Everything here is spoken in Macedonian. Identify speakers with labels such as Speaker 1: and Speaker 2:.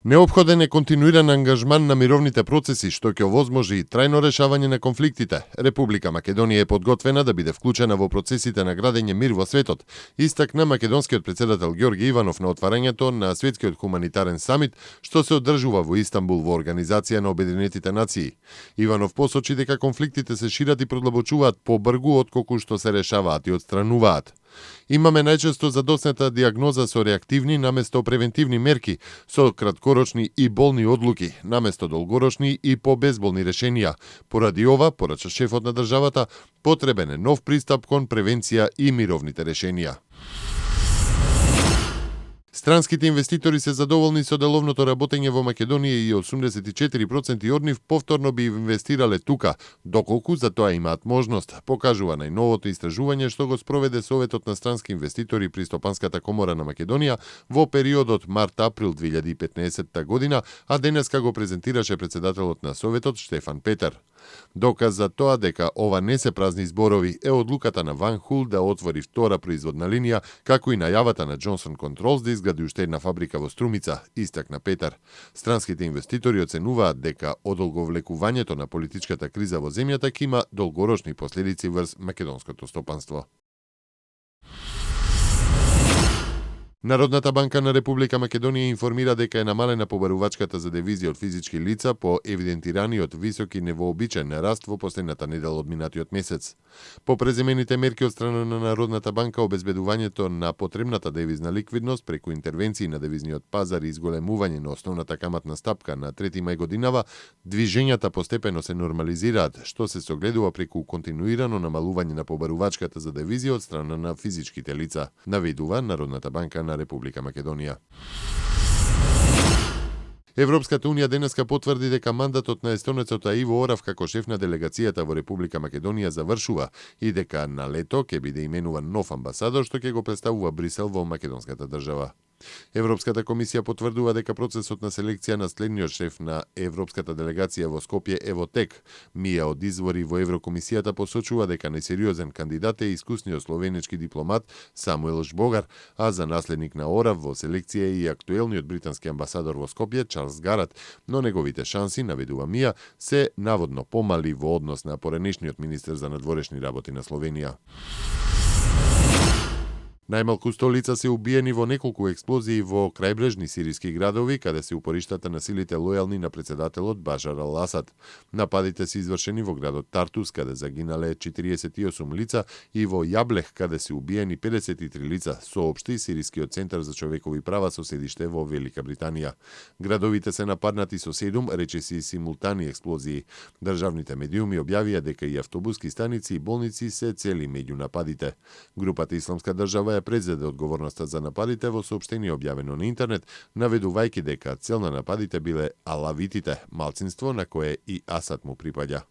Speaker 1: Неопходен е континуиран ангажман на мировните процеси, што ќе овозможи и трајно решавање на конфликтите. Република Македонија е подготвена да биде вклучена во процесите на градење мир во светот, истакна македонскиот председател Ѓорги Иванов на отварањето на Светскиот хуманитарен самит, што се одржува во Истанбул во Организација на Обединетите нации. Иванов посочи дека конфликтите се шират и продлабочуваат побргу отколку што се решаваат и отстрануваат. Имаме најчесто задоснета диагноза со реактивни наместо превентивни мерки, со краткорочни и болни одлуки, наместо долгорочни и побезболни решенија. Поради ова, порача шефот на државата, потребен е нов пристап кон превенција и мировните решенија. Странските инвеститори се задоволни со деловното работење во Македонија и 84% од нив повторно би инвестирале тука, доколку за тоа имаат можност, покажува најновото истражување што го спроведе Советот на странски инвеститори при Стопанската комора на Македонија во периодот март-април 2015 година, а денеска го презентираше председателот на Советот Штефан Петер. Доказ за тоа дека ова не се празни зборови е одлуката на Ван Хул да отвори втора производна линија, како и најавата на Johnson Controls да изгради уште една фабрика во Струмица, истакна Петер. Странските инвеститори оценуваат дека одолговлекувањето на политичката криза во земјата ќе има долгорочни последици врз македонското стопанство. Народната банка на Република Македонија информира дека е намалена побарувачката за девизи од физички лица по евидентираниот висок и невообичаен раст во последната недела од минатиот месец. По преземените мерки од страна на Народната банка, обезбедувањето на потребната девизна ликвидност преку интервенции на девизниот пазар и изголемување на основната каматна стапка на 3 мај годинава, движењата постепено се нормализираат, што се согледува преку континуирано намалување на побарувачката за девизи од страна на физичките лица, наведува Народната банка на Република Македонија. Европската унија денеска потврди дека мандатот на естонецот Иво Орав како шеф на делегацијата во Република Македонија завршува и дека на лето ќе биде именуван нов амбасадор што ќе го представува Брисел во македонската држава. Европската комисија потврдува дека процесот на селекција на следниот шеф на европската делегација во Скопје Евотек, Мија од извори во Еврокомисијата посочува дека најсериозен кандидат е искусниот словенечки дипломат Самуел Жбогар, а за наследник на Орав во селекција е и актуелниот британски амбасадор во Скопје Чарлс Гарат, но неговите шанси, наведува Мија, се наводно помали во однос на поранешниот министер за надворешни работи на Словенија. Најмалку 100 лица се убиени во неколку експлозии во крајбрежни сириски градови, каде се упориштата на силите лојални на председателот Башар ал-Асад. Нападите се извршени во градот Тартус, каде загинале 48 лица, и во Јаблех, каде се убиени 53 лица, соопшти Сирискиот центар за човекови права со седиште во Велика Британија. Градовите се нападнати со 7 речиси симултани експлозии. Државните медиуми објавија дека и автобуски станици и болници се цели меѓу нападите. Групата Исламска држава ја презеде одговорноста за нападите во соопштение објавено на интернет, наведувајќи дека цел на нападите биле алавитите, малцинство на кое и Асад му припаѓа.